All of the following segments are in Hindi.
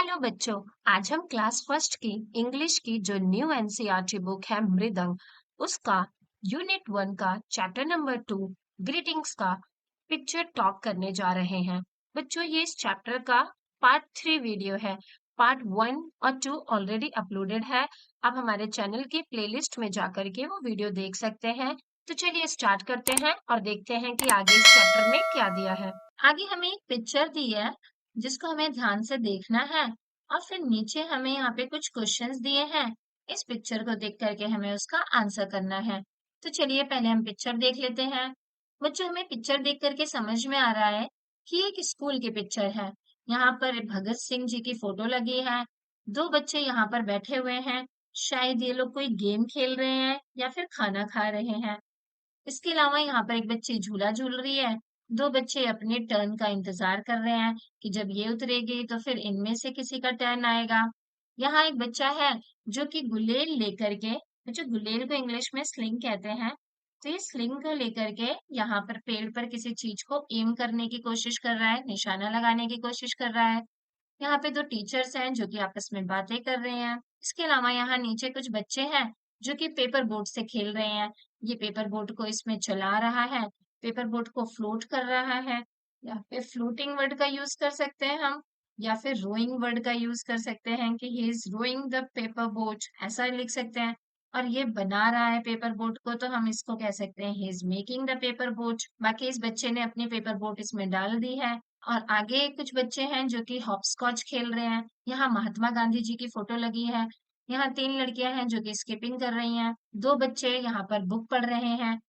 हेलो बच्चों। आज हम क्लास फर्स्ट की इंग्लिश की जो न्यू एनसीईआरटी बुक है मृदंग, उसका यूनिट 1 का चैप्टर नंबर 2 ग्रीटिंग्स का पिक्चर टॉक करने जा रहे हैं। बच्चों, ये इस चैप्टर का पार्ट 3 वीडियो है। पार्ट 1 और 2 ऑलरेडी अपलोडेड है। आप हमारे चैनल की प्लेलिस्ट में जाकर के वो वीडियो देख सकते हैं। तो चलिए स्टार्ट करते हैं और देखते हैं कि आगे इस चैप्टर में क्या दिया है। आगे हमें एक पिक्चर दी है जिसको हमें ध्यान से देखना है और फिर नीचे हमें यहाँ पे कुछ क्वेश्चंस दिए हैं। इस पिक्चर को देख करके हमें उसका आंसर करना है। तो चलिए पहले हम पिक्चर देख लेते हैं। बच्चों, हमें पिक्चर देख करके समझ में आ रहा है कि ये एक स्कूल की पिक्चर है। यहाँ पर भगत सिंह जी की फोटो लगी है। दो बच्चे यहाँ पर बैठे हुए हैं। शायद ये लोग कोई गेम खेल रहे हैं या फिर खाना खा रहे हैं। इसके अलावा यहाँ पर एक बच्ची झूला झूल रही है। दो बच्चे अपने टर्न का इंतजार कर रहे हैं कि जब ये उतरेगी तो फिर इनमें से किसी का टर्न आएगा। यहाँ एक बच्चा है जो कि गुलेल लेकर के, जो गुलेल को इंग्लिश में स्लिंग कहते हैं, तो ये स्लिंग को लेकर के यहाँ पर पेड़ पर किसी चीज को एम करने की कोशिश कर रहा है, निशाना लगाने की कोशिश कर रहा है। यहाँ पे दो टीचर्स हैं जो कि आपस में बातें कर रहे हैं। इसके अलावा यहाँ नीचे कुछ बच्चे हैं जो कि पेपर बोट से खेल रहे हैं। ये पेपर बोट को इसमें चला रहा है, पेपर बोट को फ्लोट कर रहा है। या फिर फ्लोटिंग वर्ड का यूज कर सकते हैं हम, या फिर रोइंग वर्ड का यूज कर सकते हैं कि he is rowing the paper boat, ऐसा लिख सकते हैं। और ये बना रहा है पेपर बोट को, तो हम इसको कह सकते हैं he is making the paper boat. बाकी इस बच्चे ने अपनी पेपर बोट इसमें डाल दी है। और आगे कुछ बच्चे हैं जो कि हॉपस्कॉच खेल रहे हैं। यहाँ महात्मा गांधी जी की फोटो लगी है। यहाँ तीन लड़कियां हैं जो कि स्किपिंग कर रही हैं। दो बच्चे यहाँ पर बुक पढ़ रहे हैं।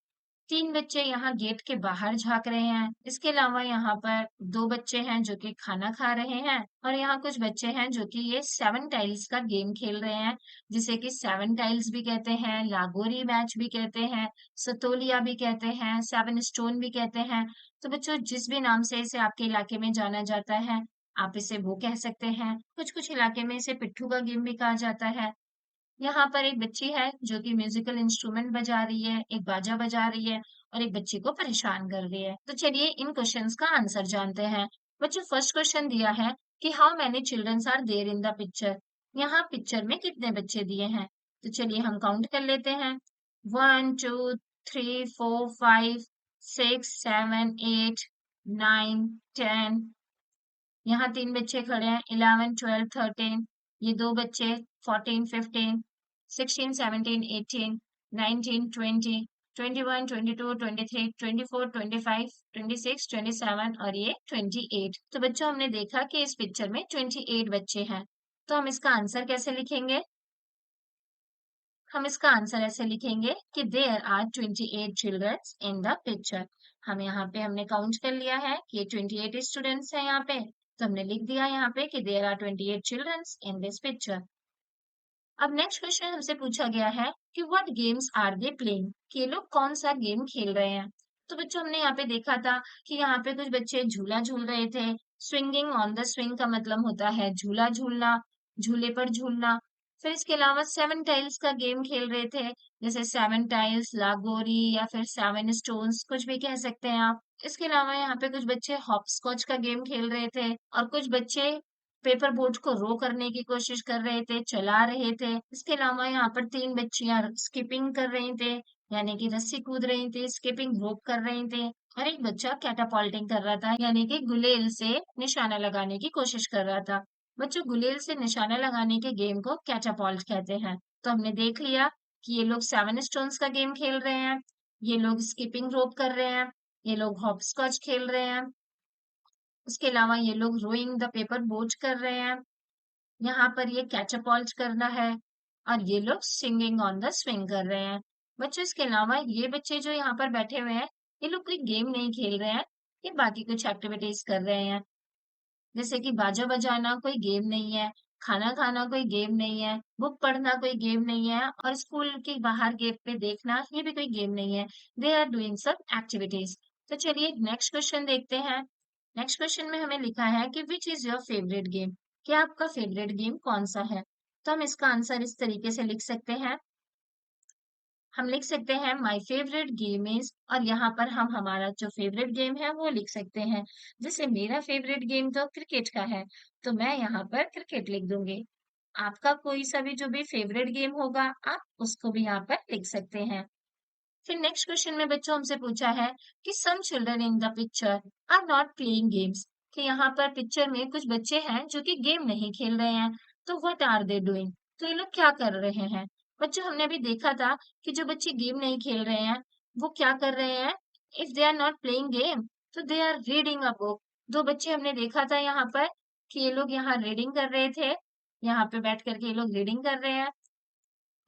तीन बच्चे यहाँ गेट के बाहर झांक रहे हैं। इसके अलावा यहाँ पर दो बच्चे हैं जो कि खाना खा रहे हैं। और यहाँ कुछ बच्चे हैं जो कि ये सेवन टाइल्स का गेम खेल रहे हैं, जिसे कि सेवन टाइल्स भी कहते हैं, लागोरी मैच भी कहते हैं, सतोलिया भी कहते हैं, सेवन स्टोन भी कहते हैं। तो बच्चों, जिस भी नाम से इसे आपके इलाके में जाना जाता है, आप इसे वो कह सकते हैं। कुछ कुछ इलाके में इसे पिट्ठू का गेम भी कहा जाता है। यहाँ पर एक बच्ची है जो कि म्यूजिकल इंस्ट्रूमेंट बजा रही है, एक बाजा बजा रही है और एक बच्ची को परेशान कर रही है। तो चलिए इन क्वेश्चंस का आंसर जानते हैं। बच्चों, फर्स्ट क्वेश्चन दिया है कि how many childrens are there in the picture. यहाँ पिक्चर में कितने बच्चे दिए हैं? तो चलिए हम काउंट कर लेते हैं। 1 2 3 4 5 6 7 8 9 10। यहाँ तीन बच्चे खड़े हैं, 11 12 13। ये दो बच्चे, 14 15 16 17 18 19 20 21 22 23 24 25 26 27 और ये 28। तो बच्चों, हमने देखा कि इस पिक्चर में 28 बच्चे हैं। तो हम इसका आंसर कैसे लिखेंगे? हम इसका आंसर ऐसे लिखेंगे कि there are 28 childrens in the picture. हम यहाँ पे हमने काउंट कर लिया है कि 28 स्टूडेंट्स हैं यहाँ पे। तो हमने लिख दिया यहाँ पे कि there are 28 childrens in this picture. अब नेक्स्ट क्वेश्चन हमसे पूछा गया है कि what games are they playing, कि ये लोग कौन सा गेम खेल रहे हैं। तो बच्चों, हमने यहाँ पे देखा था कि यहाँ पे कुछ बच्चे झूला झूल रहे थे। स्विंगिंग ऑन द स्विंग का मतलब होता है झूला झूलना, झूले पर झूलना। फिर इसके अलावा सेवन टाइल्स का गेम खेल रहे थे, जैसे सेवन टाइल्स, लागोरी या फिर सेवन स्टोन्स, कुछ भी कह सकते हैं आप। इसके अलावा यहाँ पे कुछ बच्चे हॉपस्कॉच का गेम खेल रहे थे और कुछ बच्चे पेपर बोट को रो करने की कोशिश कर रहे थे, चला रहे थे। इसके अलावा यहाँ पर तीन बच्चियां स्किपिंग कर रही थे, यानी कि रस्सी कूद रही थी, स्किपिंग रोप कर रही थी। और एक बच्चा कैटापॉल्टिंग कर रहा था, यानी कि गुलेल से निशाना लगाने की कोशिश कर रहा था। बच्चों, गुलेल से निशाना लगाने के गेम को कैटापॉल्ट कहते हैं। तो हमने देख लिया कि ये लोग सेवन स्टोन्स का गेम खेल रहे हैं, ये लोग स्किपिंग रोप कर रहे हैं, ये लोग हॉपस्कॉच खेल रहे हैं। उसके अलावा ये लोग रोइंग द पेपर बोट कर रहे हैं। यहाँ पर ये कैचअपॉल्ट करना है। और ये लोग सिंगिंग ऑन द स्विंग कर रहे हैं। बच्चों, इसके अलावा ये बच्चे जो यहाँ पर बैठे हुए हैं, ये लोग कोई गेम नहीं खेल रहे हैं, ये बाकी कुछ एक्टिविटीज कर रहे हैं। जैसे कि बाजा बजाना कोई गेम नहीं है, खाना खाना कोई गेम नहीं है, बुक पढ़ना कोई गेम नहीं है, और स्कूल के बाहर गेट पे देखना ये भी कोई गेम नहीं है। They are doing some activities. तो चलिए नेक्स्ट क्वेश्चन देखते हैं। नेक्स्ट क्वेश्चन में हमें लिखा है कि which is your favourite game, क्या आपका फेवरेट गेम कौन सा है। तो हम इसका आंसर इस तरीके से लिख सकते हैं। हम लिख सकते हैं माय फेवरेट गेम इज, और यहाँ पर हम हमारा जो फेवरेट गेम है वो लिख सकते हैं। जैसे मेरा फेवरेट गेम तो क्रिकेट का है, तो मैं यहाँ पर क्रिकेट लिख दूंगी। आपका कोई सा भी जो भी फेवरेट गेम होगा आप उसको भी यहाँ पर लिख सकते हैं। फिर नेक्स्ट क्वेश्चन में बच्चों हमसे पूछा है कि some children in the picture are not playing games, कि यहाँ पर पिक्चर में कुछ बच्चे हैं जो कि गेम नहीं खेल रहे हैं, तो व्हाट आर दे डूइंग, तो ये लोग क्या कर रहे हैं। बच्चों हमने अभी देखा था कि जो बच्चे गेम नहीं खेल रहे हैं वो क्या कर रहे हैं। If they are not playing game तो they are reading a book. दो बच्चे हमने देखा था यहाँ पर कि ये लोग यहाँ रीडिंग कर रहे थे, यहाँ पे बैठ करके ये लोग रीडिंग कर रहे हैं।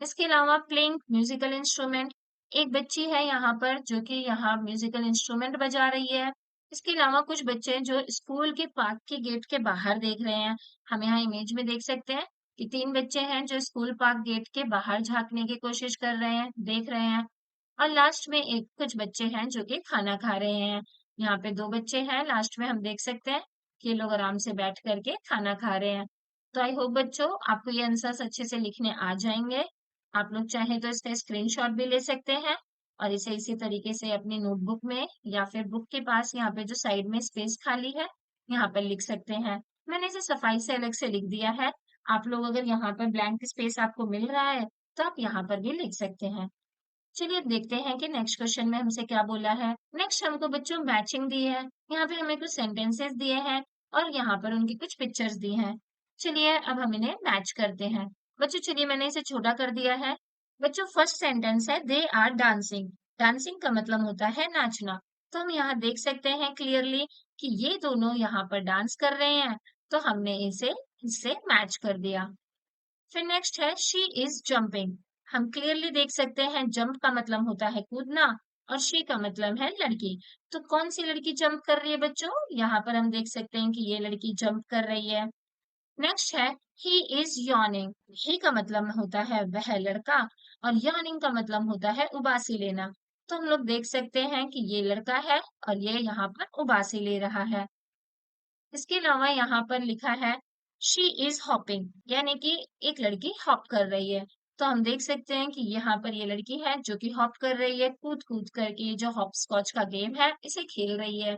इसके अलावा प्लेइंग म्यूजिकल इंस्ट्रूमेंट, एक बच्ची है यहाँ पर जो कि यहाँ म्यूजिकल इंस्ट्रूमेंट बजा रही है। इसके अलावा कुछ बच्चे जो स्कूल के पार्क के गेट के बाहर देख रहे हैं। हम यहाँ इमेज में देख सकते हैं कि 3 बच्चे हैं जो स्कूल पार्क गेट के बाहर झांकने की कोशिश कर रहे हैं, देख रहे हैं। और लास्ट में एक कुछ बच्चे हैं जो कि खाना खा रहे हैं। यहाँ पे 2 बच्चे हैं, लास्ट में हम देख सकते हैं कि ये लोग आराम से बैठ करके खाना खा रहे हैं। तो आई होप बच्चों आपको ये आंसर्स अच्छे से लिखने आ जाएंगे। आप लोग चाहें तो इसका स्क्रीनशॉट भी ले सकते हैं और इसे इसी तरीके से अपनी नोटबुक में या फिर बुक के पास यहाँ पे जो साइड में स्पेस खाली है यहाँ पर लिख सकते हैं। मैंने इसे सफाई से अलग से लिख दिया है। आप लोग अगर यहाँ पर ब्लैंक स्पेस आपको मिल रहा है तो आप यहाँ पर भी लिख सकते हैं। चलिए अब देखते हैं कि नेक्स्ट क्वेश्चन में हमसे क्या बोला है। नेक्स्ट हमको बच्चों मैचिंग दी है, यहाँ पे हमें कुछ सेंटेंसेस दिए हैं और यहाँ पर उनकी कुछ पिक्चर्स दी हैं। चलिए अब हम इन्हें मैच करते हैं। बच्चों चलिए मैंने इसे छोटा कर दिया है। बच्चों फर्स्ट सेंटेंस है दे आर डांसिंग। डांसिंग का मतलब होता है नाचना। तो हम यहाँ देख सकते हैं क्लियरली कि ये दोनों यहाँ पर डांस कर रहे हैं, तो हमने इसे इससे मैच कर दिया। फिर नेक्स्ट है शी इज जंपिंग। हम क्लियरली देख सकते हैं जंप का मतलब होता है कूदना और शी का मतलब है लड़की। तो कौन सी लड़की जंप कर रही है बच्चों, यहाँ पर हम देख सकते हैं कि ये लड़की जंप कर रही है। नेक्स्ट है ही इज yawning। ही का मतलब होता है वह लड़का और yawning का मतलब होता है उबासी लेना। तो हम लोग देख सकते हैं कि ये लड़का है और ये यहाँ पर उबासी ले रहा है। इसके अलावा यहाँ पर लिखा है शी इज हॉपिंग, यानी कि एक लड़की हॉप कर रही है। तो हम देख सकते हैं कि यहाँ पर ये लड़की है जो कि हॉप कर रही है, कूद कूद करके ये जो हॉप स्कॉच का गेम है इसे खेल रही है।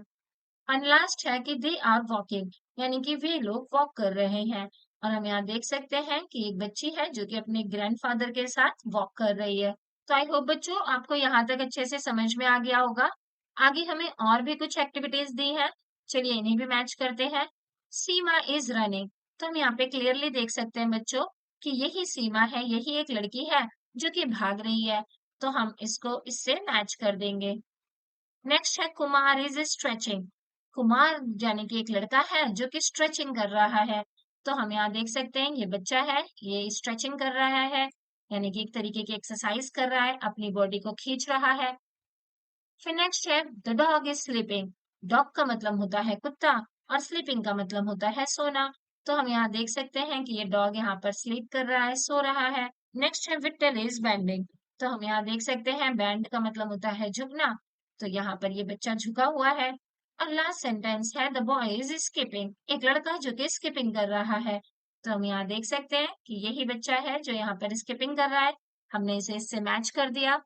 और लास्ट है कि दे आर वॉकिंग, यानी कि वे लोग वॉक कर रहे हैं। और हम यहाँ देख सकते हैं कि एक बच्ची है जो कि अपने ग्रैंडफादर के साथ वॉक कर रही है। तो आई होप बच्चों आपको यहाँ तक अच्छे से समझ में आ गया होगा। आगे हमें और भी कुछ एक्टिविटीज दी है, चलिए इन्हें भी मैच करते हैं। सीमा इज रनिंग, तो हम यहाँ पे क्लियरली देख सकते हैं बच्चों कि यही सीमा है, यही एक लड़की है जो कि भाग रही है। तो हम इसको इससे मैच कर देंगे। नेक्स्ट है कुमार इज स्ट्रेचिंग। कुमार यानी कि एक लड़का है जो कि स्ट्रेचिंग कर रहा है। तो हम यहाँ देख सकते हैं ये बच्चा है, ये स्ट्रेचिंग कर रहा है, यानी कि एक तरीके की एक्सरसाइज कर रहा है, अपनी बॉडी को खींच रहा है। फिर नेक्स्ट है the dog is sleeping. Dog का मतलब होता है कुत्ता और स्लीपिंग का मतलब होता है सोना। तो हम यहाँ देख सकते हैं कि ये डॉग यहाँ पर स्लीप कर रहा है, सो रहा है। नेक्स्ट है विक्टर इज बैंडिंग। तो हम यहाँ देख सकते हैं बैंड का मतलब होता है झुकना, तो यहाँ पर ये बच्चा झुका हुआ है। और लास्ट सेंटेंस है द बॉय इज स्किपिंग, एक लड़का जो कि स्किपिंग कर रहा है। तो हम यहाँ देख सकते हैं कि यही बच्चा है जो यहाँ पर स्किपिंग कर रहा है। हमने इसे इससे मैच कर दिया।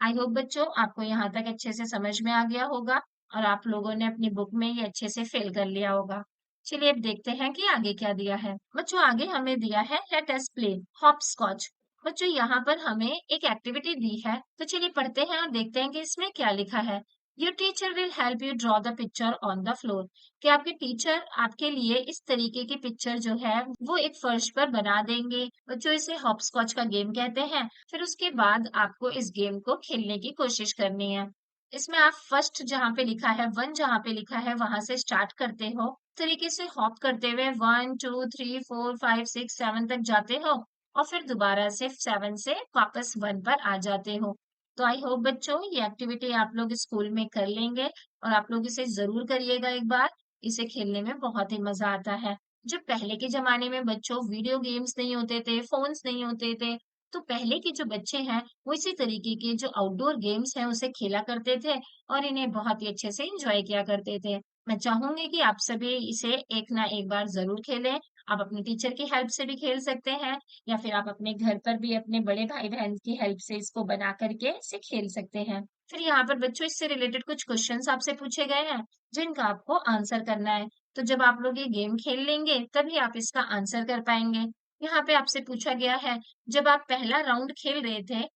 आई होप बच्चों आपको यहाँ तक अच्छे से समझ में आ गया होगा और आप लोगों ने अपनी बुक में ये अच्छे से फिल कर लिया होगा। चलिए अब देखते हैं कि आगे क्या दिया है। बच्चों आगे हमें दिया है let us play hopscotch. बच्चों यहाँ पर हमें एक एक्टिविटी दी है, तो चलिए पढ़ते हैं और देखते हैं कि इसमें क्या लिखा है। Your teacher will help you draw the picture on the floor, कि आपके टीचर आपके लिए इस तरीके की पिक्चर जो है वो एक फर्श पर बना देंगे। बच्चों इसे हॉप स्कॉच का गेम कहते हैं। फिर उसके बाद आपको इस गेम को खेलने की कोशिश करनी है। इसमें आप फर्स्ट जहाँ पे लिखा है वन, जहाँ पे लिखा है वहां से स्टार्ट करते हो, तरीके से हॉप करते हुए 1 2 3 4 5 6 7 तक जाते हो और फिर दोबारा से 7 से वापस 1 पर आ जाते हो। तो आई होप बच्चों ये एक्टिविटी आप लोग स्कूल में कर लेंगे और आप लोग इसे जरूर करिएगा एक बार। इसे खेलने में बहुत ही मजा आता है। जो पहले के जमाने में बच्चों वीडियो गेम्स नहीं होते थे, फोन्स नहीं होते थे, तो पहले के जो बच्चे हैं वो इसी तरीके के जो आउटडोर गेम्स हैं उसे खेला करते थे और इन्हें बहुत ही अच्छे से एंजॉय किया करते थे। मैं चाहूंगी कि आप सभी इसे एक ना एक बार जरूर खेलें आप अपने टीचर की हेल्प से भी खेल सकते हैं या फिर आप अपने घर पर भी अपने बड़े भाई बहन की हेल्प से इसको बना करके इसे खेल सकते हैं। फिर यहाँ पर बच्चों इससे रिलेटेड कुछ क्वेश्चंस आपसे पूछे गए हैं जिनका आपको आंसर करना है। तो जब आप लोग ये गेम खेल लेंगे तभी आप इसका आंसर कर पाएंगे। यहाँ पे आपसे पूछा गया है, जब आप पहला राउंड खेल रहे थे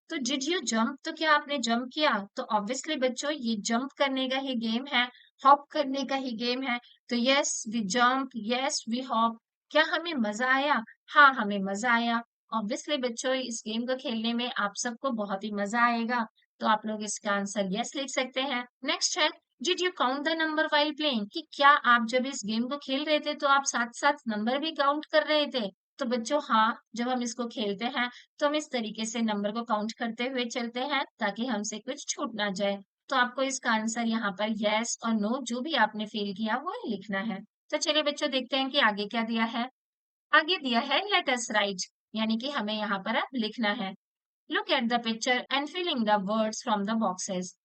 तो डिड यू जंप, तो क्या आपने जंप किया? तो ऑब्वियसली बच्चों ये जंप करने का ही गेम है, हॉप करने का ही गेम है। तो yes we jump, yes we hop. क्या हमें मजा आया? हाँ, हमें मजा आया। ऑब्वियसली बच्चों इस गेम को खेलने में आप सबको बहुत ही मजा आएगा। तो आप लोग इसका आंसर यस लिख सकते हैं। नेक्स्ट है, did you count the number while playing, कि क्या आप जब इस गेम को खेल रहे थे तो आप साथ साथ नंबर भी काउंट कर रहे थे? तो बच्चों हाँ, जब हम इसको खेलते हैं तो हम इस तरीके से नंबर को काउंट करते हुए चलते हैं ताकि हमसे कुछ छूट ना जाए। तो आपको इसका आंसर यहाँ पर यस और नो जो भी आपने फील किया वो लिखना है। तो चलिए बच्चों देखते हैं कि आगे क्या दिया है। आगे दिया है लेट अस राइट, यानी कि हमें यहाँ पर अब लिखना है। Look at the picture and filling the words from the boxes.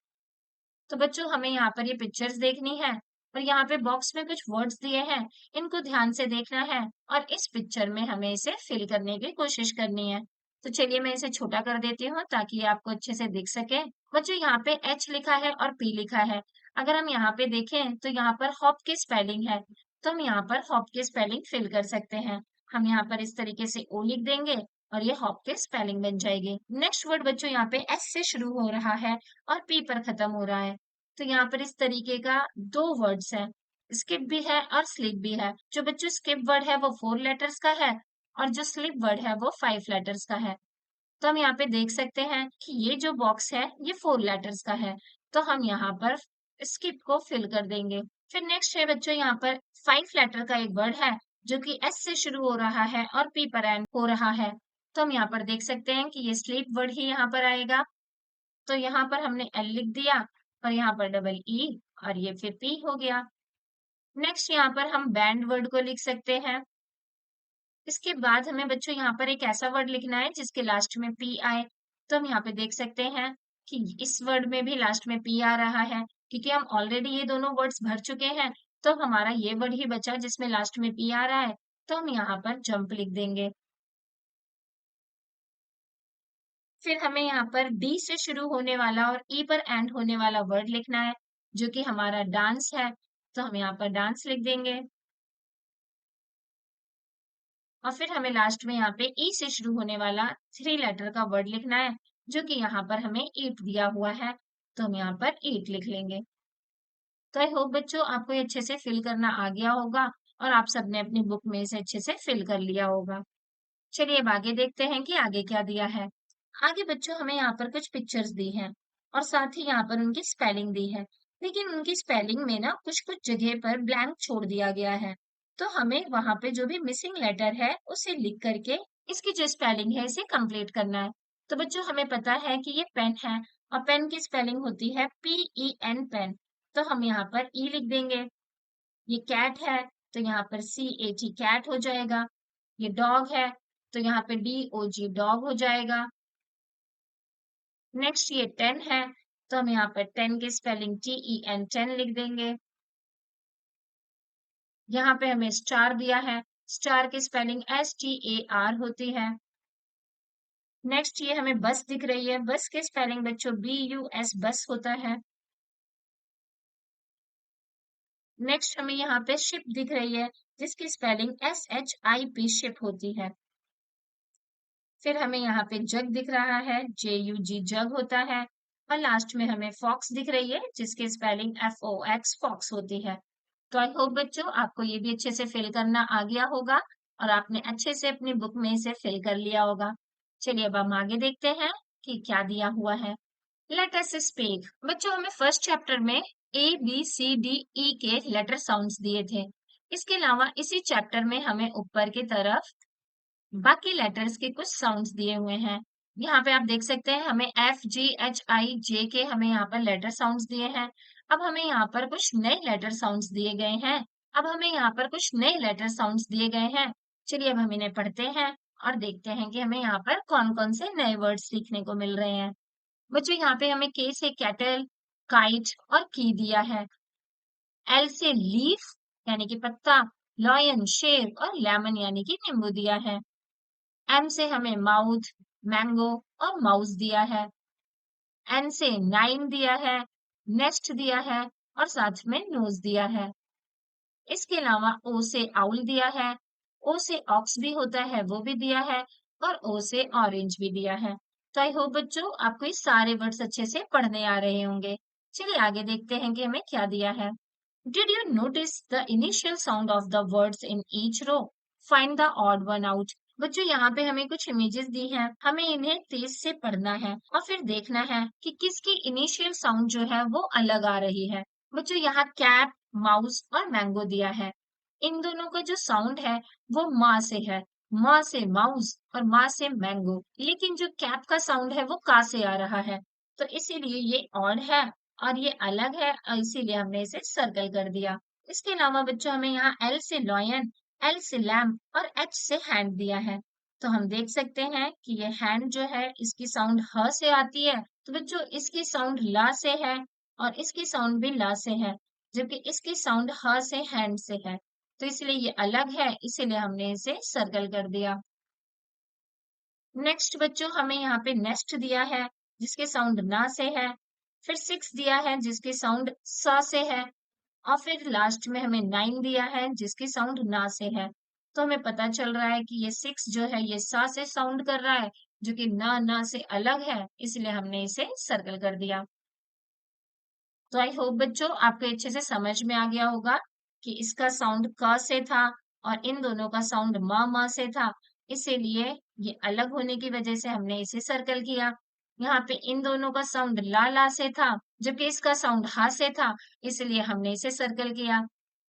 तो बच्चों हमें यहाँ पर ये पिक्चर्स देखनी है और यहाँ पे बॉक्स में कुछ वर्ड्स दिए हैं, इनको ध्यान से देखना है और इस पिक्चर में हमें इसे फिल करने की कोशिश करनी है। तो चलिए मैं इसे छोटा कर देती हूँ ताकि ये आपको अच्छे से दिख सके। बच्चों यहाँ पे एच लिखा है और पी लिखा है। अगर हम यहाँ पे देखें तो यहाँ पर हॉप की स्पेलिंग है, तो हम यहाँ पर हॉप की स्पेलिंग फिल कर सकते हैं। हम यहाँ पर इस तरीके से ओ लिख देंगे और ये हॉप की स्पेलिंग बन जाएगी। नेक्स्ट वर्ड बच्चों यहाँ पे एस से शुरू हो रहा है और पी पर खत्म हो रहा है। तो यहाँ पर इस तरीके का दो वर्ड्स हैं, स्किप भी है और स्लिप भी है। जो बच्चों स्किप वर्ड है वो 4 लेटर्स का है और जो स्लिप वर्ड है वो 5 लेटर्स का है। तो हम यहाँ पे देख सकते हैं कि ये जो बॉक्स है ये 4 लेटर्स का है, तो हम यहाँ पर स्किप को फिल कर देंगे। फिर नेक्स्ट है बच्चों यहाँ पर 5 लेटर का एक वर्ड है जो कि एस से शुरू हो रहा है और पी पर एंड हो रहा है। तो हम यहाँ पर देख सकते हैं कि ये स्लीप वर्ड ही यहाँ पर आएगा। तो यहाँ पर हमने एल लिख दिया और यहाँ पर डबल ई और ये फिर पी हो गया। नेक्स्ट यहाँ पर हम बैंड वर्ड को लिख सकते हैं। इसके बाद हमें बच्चों यहाँ पर एक ऐसा वर्ड लिखना है जिसके लास्ट में पी आए। तो हम यहाँ पे देख सकते हैं कि इस वर्ड में भी लास्ट में पी आ रहा है, क्योंकि हम ऑलरेडी ये दोनों वर्ड्स भर चुके हैं। तो हमारा ये वर्ड ही बचा जिसमें लास्ट में पी आ रहा है, तो हम यहाँ पर जंप लिख देंगे। फिर हमें यहाँ पर डी से शुरू होने वाला और ई पर एंड होने वाला वर्ड लिखना है जो कि हमारा डांस है। तो हम यहाँ पर डांस लिख देंगे और फिर हमें लास्ट में यहाँ पे ई से शुरू होने वाला 3 लेटर का वर्ड लिखना है जो कि यहाँ पर हमें ईट दिया हुआ है। तो हम यहाँ पर ईट लिख लेंगे। तो आई होप बच्चों आपको ये अच्छे से फिल करना आ गया होगा और आप सबने अपनी बुक में इसे अच्छे से फिल कर लिया होगा। चलिए अब आगे देखते हैं कि आगे क्या दिया है। आगे बच्चों हमें यहाँ पर कुछ पिक्चर्स दी हैं और साथ ही यहाँ पर उनकी स्पेलिंग दी है, लेकिन उनकी स्पेलिंग में ना कुछ कुछ जगह पर ब्लैंक छोड़ दिया गया है। तो हमें वहां पे जो भी मिसिंग लेटर है उसे लिख करके इसकी जो स्पेलिंग है इसे कंप्लीट करना है। तो बच्चों हमें पता है कि ये पेन है और पेन की स्पेलिंग होती है PEN पेन। तो हम यहाँ पर ई लिख देंगे। ये कैट है तो यहाँ पर CAT कैट हो जाएगा। ये डॉग है तो यहाँ पे DOG डॉग हो जाएगा। नेक्स्ट ये 10 है तो हम यहाँ पर 10 की स्पेलिंग TEN 10 लिख देंगे। यहाँ पे हमें स्टार दिया है, स्टार की स्पेलिंग STAR होती है। नेक्स्ट ये हमें बस दिख रही है, बस की स्पेलिंग बच्चों BUS बस होता है। नेक्स्ट हमें यहाँ पे शिप दिख रही है जिसकी स्पेलिंग SHIP शिप होती है। फिर हमें यहाँ पे जग दिख रहा है, JUG जग होता है। और लास्ट में हमें फॉक्स दिख रही है जिसकी स्पेलिंग FOX फॉक्स होती है। तो आई होप बच्चों आपको ये भी अच्छे से फिल करना आ गया होगा और आपने अच्छे से अपनी बुक में इसे फिल कर लिया होगा। चलिए अब हम आगे देखते हैं कि क्या दिया हुआ है। लेट अस स्पीक। बच्चों हमें फर्स्ट चैप्टर में ABCDE के लेटर साउंड्स दिए थे। इसके अलावा इसी चैप्टर में हमें ऊपर की तरफ बाकी लेटर्स के कुछ साउंड्स दिए हुए हैं। यहाँ पे आप देख सकते हैं हमें FGHI J के हमें यहाँ पर लेटर साउंड्स दिए हैं। अब हमें यहाँ पर कुछ नए लेटर साउंड्स दिए गए हैं। अब हमें यहाँ पर कुछ नए लेटर साउंड्स दिए गए हैं। चलिए अब हम इन्हें पढ़ते हैं और देखते हैं कि हमें यहाँ पर कौन कौन से नए वर्ड्स सीखने को मिल रहे हैं। बच्चों यहाँ पे हमें K से कैटल, काइट और की दिया है। L से लीफ यानी कि पत्ता, लॉयन शेर और लेमन यानी कि नींबू दिया है। एम से हमें माउथ, मैंगो और माउस दिया है। एन से नाइन दिया है, नेस्ट दिया है और साथ में नोज दिया है। इसके अलावा ओ से आउल दिया है, ओ से ऑक्स भी होता है वो भी दिया है और ओ से ऑरेंज भी दिया है। तो आई होप बच्चों आपको ये सारे वर्ड्स अच्छे से पढ़ने आ रहे होंगे। चलिए आगे देखते हैं कि हमें क्या दिया है। Did you notice the initial sound of the words in each row? Find the odd one out. बच्चों यहाँ पे हमें कुछ इमेजेस दी हैं, हमें इन्हें तेज से पढ़ना है और फिर देखना है कि किसकी इनिशियल साउंड जो है वो अलग आ रही है। बच्चों यहाँ कैट, माउस और मैंगो दिया है। इन दोनों का जो साउंड है वो माँ से है, माँ से माउस और माँ से मैंगो। लेकिन जो कैप का साउंड है वो का से आ रहा है, तो इसीलिए ये ऑड है और ये अलग है और इसीलिए हमने इसे सर्कल कर दिया। इसके अलावा बच्चों हमें यहाँ एल से लॉयन, एल से लैम्प और एच से हैंड दिया है। तो हम देख सकते हैं कि ये हैंड जो है इसकी साउंड ह से आती है, तो बच्चों इसकी साउंड ला से है और इसकी साउंड भी ला से है, जबकि इसकी साउंड ह से हैंड से है। तो इसलिए ये अलग है, इसीलिए हमने इसे सर्कल कर दिया। नेक्स्ट बच्चों हमें यहाँ पे नेस्ट दिया है जिसके साउंड ना से है, फिर सिक्स दिया है जिसकी साउंड सा से है और फिर लास्ट में हमें नाइन दिया है जिसकी साउंड ना से है। तो हमें पता चल रहा है कि ये सिक्स जो है ये सा से साउंड कर रहा है, जो कि ना से अलग है, इसलिए हमने इसे सर्कल कर दिया। तो आई होप बच्चों आपको अच्छे से समझ में आ गया होगा कि इसका साउंड क से था और इन दोनों का साउंड म से था, इसीलिए ये अलग होने की वजह से हमने इसे सर्कल किया। यहाँ पे इन दोनों का साउंड ला से था, जबकि इसका साउंड हा से था, इसलिए हमने इसे सर्कल किया।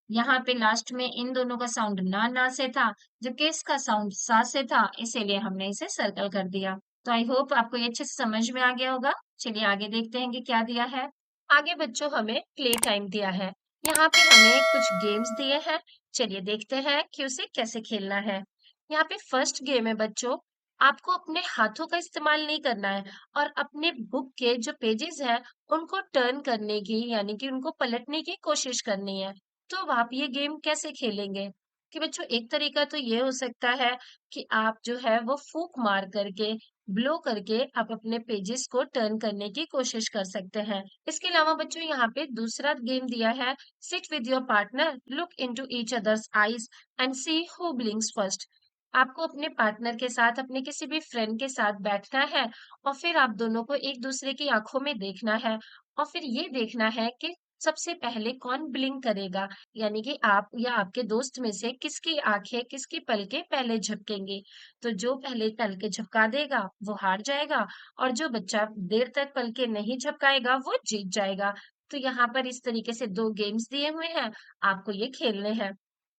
यहाँ पे लास्ट में इन दोनों का साउंड ना से था, जबकि इसका साउंड सा से था, इसीलिए हमने इसे सर्कल कर दिया। तो आई होप आपको ये अच्छे से समझ में आ गया होगा। चलिए आगे देखते हैं कि क्या दिया है। आगे बच्चों हमें प्ले टाइम दिया है। यहाँ पे हमें कुछ गेम्स दिए हैं। चलिए देखते हैं कि उसे कैसे खेलना है। यहाँ पे फर्स्ट गेम है बच्चों, आपको अपने हाथों का इस्तेमाल नहीं करना है और अपने बुक के जो पेजेस हैं उनको टर्न करने की यानी कि उनको पलटने की कोशिश करनी है। तो अब आप ये गेम कैसे खेलेंगे? कि बच्चों एक तरीका तो ये हो सकता है कि आप जो है वो फूंक मार करके, ब्लो करके आप अपने पेजेस को टर्न करने की कोशिश कर सकते हैं। इसके अलावा बच्चों यहाँ पे दूसरा गेम दिया है, sit with your partner, look into each others eyes and see who blinks first. आपको अपने पार्टनर के साथ, अपने किसी भी फ्रेंड के साथ बैठना है और फिर आप दोनों को एक दूसरे की आंखों में देखना है और फिर ये देखना है कि सबसे पहले कौन ब्लिंक करेगा, यानी कि आप या आपके दोस्त में से किसकी आंखें, किसकी पलकें पहले झपकेंगी। तो जो पहले पलकें झपका देगा वो हार जाएगा और जो बच्चा देर तक पलकें नहीं झपकाएगा वो जीत जाएगा। तो यहाँ पर इस तरीके से दो गेम्स दिए हुए हैं, आपको ये खेलने हैं।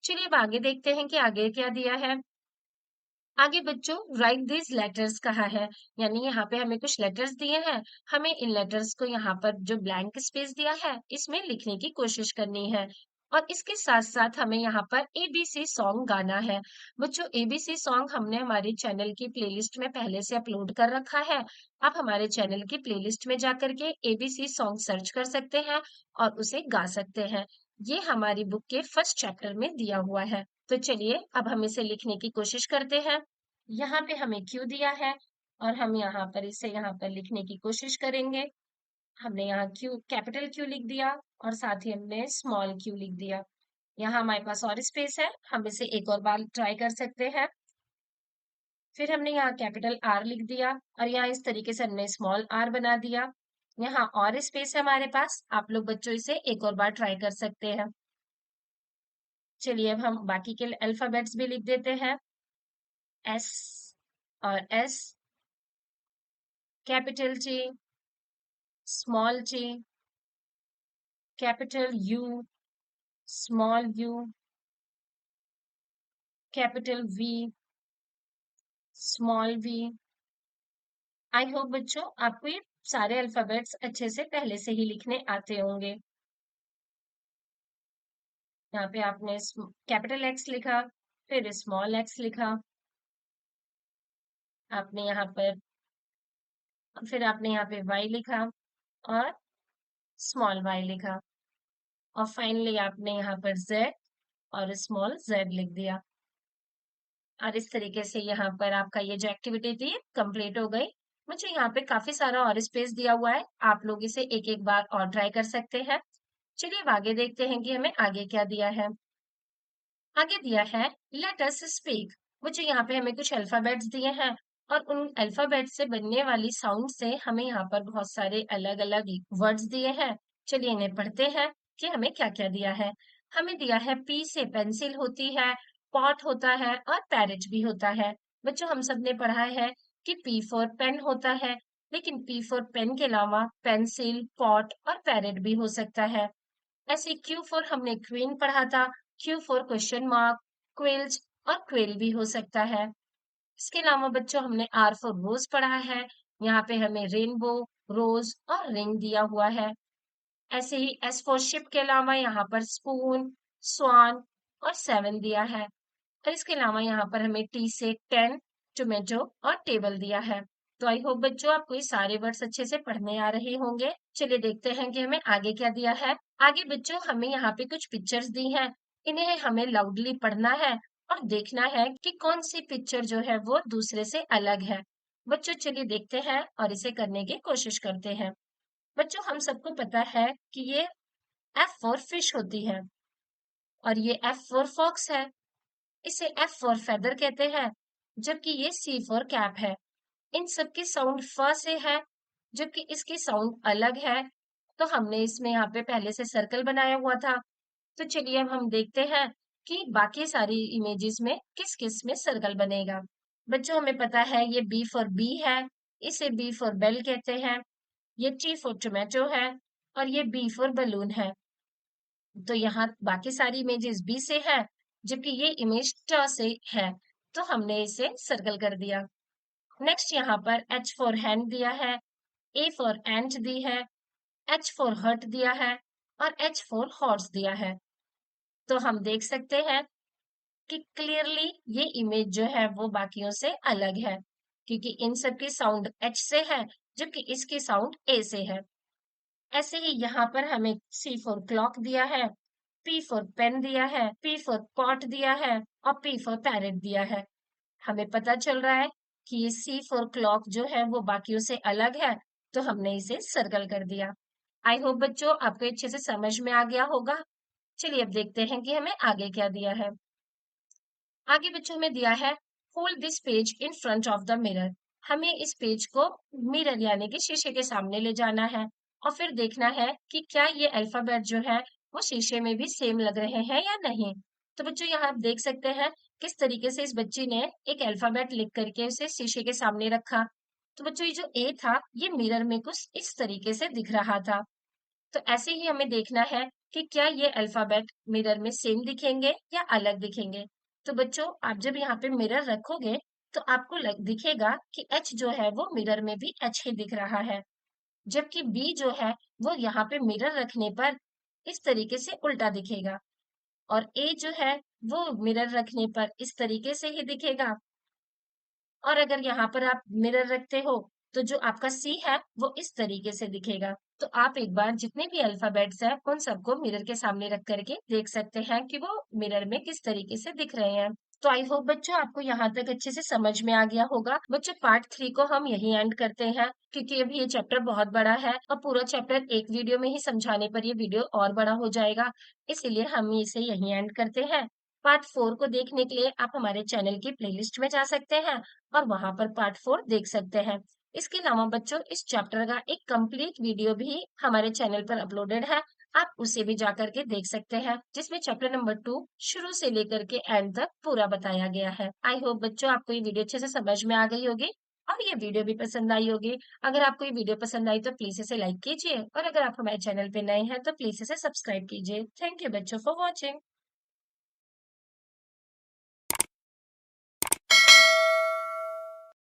चलिए अब आगे देखते हैं कि आगे क्या दिया है। आगे बच्चों राइट दीज लेटर्स कहा है, यानी यहाँ पे हमें कुछ लेटर्स दिए हैं, हमें इन लेटर्स को यहाँ पर जो ब्लैंक स्पेस दिया है इसमें लिखने की कोशिश करनी है और इसके साथ साथ हमें यहाँ पर एबीसी सॉन्ग गाना है। बच्चों एबीसी सॉन्ग हमने हमारे चैनल की प्लेलिस्ट में पहले से अपलोड कर रखा है। आप हमारे चैनल की प्लेलिस्ट में जा करके एबीसी सॉन्ग सर्च कर सकते हैं और उसे गा सकते हैं। ये हमारी बुक के फर्स्ट चैप्टर में दिया हुआ है। तो चलिए अब हम इसे लिखने की कोशिश करते हैं। यहाँ पे हमें क्यू दिया है और हम यहाँ पर इसे यहाँ पर लिखने की कोशिश करेंगे। हमने यहाँ क्यू कैपिटल क्यू लिख दिया और साथ ही हमने स्मॉल क्यू लिख दिया। यहाँ हमारे पास और स्पेस है, हम इसे एक और बार ट्राई कर सकते हैं। फिर हमने यहाँ कैपिटल आर लिख दिया और यहाँ इस तरीके से हमने स्मॉल आर बना दिया। यहाँ और स्पेस है हमारे पास, आप लोग बच्चों इसे एक और बार ट्राई कर सकते हैं। चलिए अब हम बाकी के अल्फाबेट्स भी लिख देते हैं। एस और S, capital T, small T, capital U, small U, capital V, small V. I hope बच्चों आपको ये सारे अल्फाबेट्स अच्छे से पहले से ही लिखने आते होंगे। यहाँ पे आपने कैपिटल एक्स लिखा, फिर स्मॉल एक्स लिखा, आपने यहाँ पर फिर आपने यहाँ पे वाई लिखा और स्मॉल वाई लिखा और फाइनली आपने यहाँ पर जेड और स्मॉल जेड लिख दिया। और इस तरीके से यहाँ पर आपका ये जो एक्टिविटी थी कंप्लीट हो गई। मुझे यहाँ पे काफी सारा और स्पेस दिया हुआ है, आप लोग इसे एक एक बार और ट्राई कर सकते हैं। चलिए अब आगे देखते हैं कि हमें आगे क्या दिया है। आगे दिया है लेट अस स्पीक। मुझे यहाँ पे हमें कुछ अल्फाबेट्स दिए हैं और उन अल्फाबेट से बनने वाली साउंड से हमें यहाँ पर बहुत सारे अलग अलग वर्ड्स दिए हैं। चलिए इन्हें पढ़ते हैं कि हमें क्या क्या दिया है। हमें दिया है पी से पेंसिल होती है, पॉट होता है और पैरेट भी होता है। बच्चों हम सब ने पढ़ा है कि पी फॉर पेन होता है, लेकिन पी फॉर पेन के अलावा पेंसिल, पॉट और पैरेट भी हो सकता है। ऐसे क्यू फॉर हमने क्वीन पढ़ा था, Q for question mark, quills और क्विल भी हो सकता है। इसके अलावा बच्चों हमने आर फॉर रोज पढ़ा है, यहाँ पे हमें रेनबो, रोज और रिंग दिया हुआ है। ऐसे ही एस फॉर शिप के अलावा यहाँ पर स्पून, स्वान और सेवन दिया है। और इसके अलावा यहाँ पर हमें टी से 10, टोमेटो और टेबल दिया है। तो आई होप बच्चों आपको ये सारे वर्ड्स अच्छे से पढ़ने आ रहे होंगे। चलिए देखते हैं कि हमें आगे क्या दिया है। आगे बच्चों हमें यहाँ पे कुछ पिक्चर्स दी हैं, इन्हें हमें लाउडली पढ़ना है और देखना है कि कौन सी पिक्चर जो है वो दूसरे से अलग है। बच्चों चलिए देखते हैं और इसे करने की कोशिश करते हैं। बच्चों हम सबको पता है कि ये एफ फॉर फिश होती है और ये एफ फॉर फॉक्स है। इसे एफ फॉर फेदर कहते हैं, जबकि ये सी फॉर कैप है। इन सब की साउंड फ से है, जबकि इसकी साउंड अलग है। तो हमने इसमें यहाँ पे पहले से सर्कल बनाया हुआ था। तो चलिए अब हम देखते हैं कि बाकी सारी इमेजेस में किस किस में सर्कल बनेगा। बच्चों हमें पता है ये बी फॉर बी है, इसे बी फॉर बेल कहते हैं। ये टी फॉर टोमेटो है और ये बी फॉर बलून है। तो यहाँ बाकी सारी इमेजेस बी से है, जबकि ये इमेज ट से है। तो हमने इसे सर्कल कर दिया। नेक्स्ट यहाँ पर एच फॉर हैंड दिया है, ए फॉर एंट दी है, एच फॉर हर्ट दिया है और एच फॉर हॉर्स दिया है। तो हम देख सकते हैं कि क्लियरली ये इमेज जो है वो बाकियों से अलग है, क्योंकि इन सब की साउंड एच से है, जबकि इसकी साउंड ए से है। ऐसे ही यहाँ पर हमें सी फॉर क्लॉक दिया है, पी फॉर पेन दिया है, पी फॉर पॉट दिया है और पी फॉर पैरेट दिया है। हमें पता चल रहा है कि ये सी फॉर क्लॉक जो है वो बाकियों से अलग है, तो हमने इसे सर्कल कर दिया। आई होप बच्चों आपको अच्छे से समझ में आ गया होगा। चलिए अब देखते हैं कि हमें आगे क्या दिया है। आगे बच्चों में दिया है hold this page in front of the mirror. हमें इस पेज को मिरर यानी कि शीशे के सामने ले जाना है और फिर देखना है कि क्या ये अल्फाबेट जो है वो शीशे में भी सेम लग रहे हैं या नहीं। तो बच्चों यहाँ आप देख सकते हैं किस तरीके से इस बच्ची ने एक अल्फाबेट लिख करके उसे शीशे के सामने रखा। तो बच्चों ये जो ए था ये मिरर में कुछ इस तरीके से दिख रहा था। तो ऐसे ही हमें देखना है कि क्या ये अल्फाबेट मिरर में सेम दिखेंगे या अलग दिखेंगे। तो बच्चों आप जब यहाँ पे मिरर रखोगे तो आपको दिखेगा कि एच जो है वो मिरर में भी एच ही दिख रहा है, जबकि बी जो है वो यहाँ पे मिरर रखने पर इस तरीके से उल्टा दिखेगा और ए जो है वो मिरर रखने पर इस तरीके से ही दिखेगा। और अगर यहाँ पर आप मिरर रखते हो तो जो आपका सी है वो इस तरीके से दिखेगा। तो आप एक बार जितने भी अल्फाबेट्स हैं उन सबको मिरर के सामने रख करके देख सकते हैं कि वो मिरर में किस तरीके से दिख रहे हैं। तो आई होप बच्चों आपको यहाँ तक अच्छे से समझ में आ गया होगा। बच्चों पार्ट 3 को हम यही एंड करते हैं, क्योंकि अभी ये चैप्टर बहुत बड़ा है और पूरा चैप्टर एक वीडियो में ही समझाने पर ये वीडियो और बड़ा हो जाएगा। इसीलिए हम इसे यही एंड करते हैं। पार्ट 4 को देखने के लिए आप हमारे चैनल की प्लेलिस्ट में जा सकते हैं और वहां पर पार्ट 4 देख सकते हैं। इसके अलावा बच्चों इस चैप्टर का एक कंप्लीट वीडियो भी हमारे चैनल पर अपलोडेड है, आप उसे भी जाकर के देख सकते हैं, जिसमें चैप्टर नंबर 2 शुरू से लेकर के एंड तक पूरा बताया गया है। आई होप बच्चों आपको ये वीडियो अच्छे से समझ में आ गई होगी और ये वीडियो भी पसंद आई होगी। अगर आपको ये वीडियो पसंद आई तो प्लीज इसे लाइक कीजिए और अगर आप हमारे चैनल पे नए हैं तो प्लीज इसे सब्सक्राइब कीजिए। थैंक यू बच्चों फॉर वॉचिंग।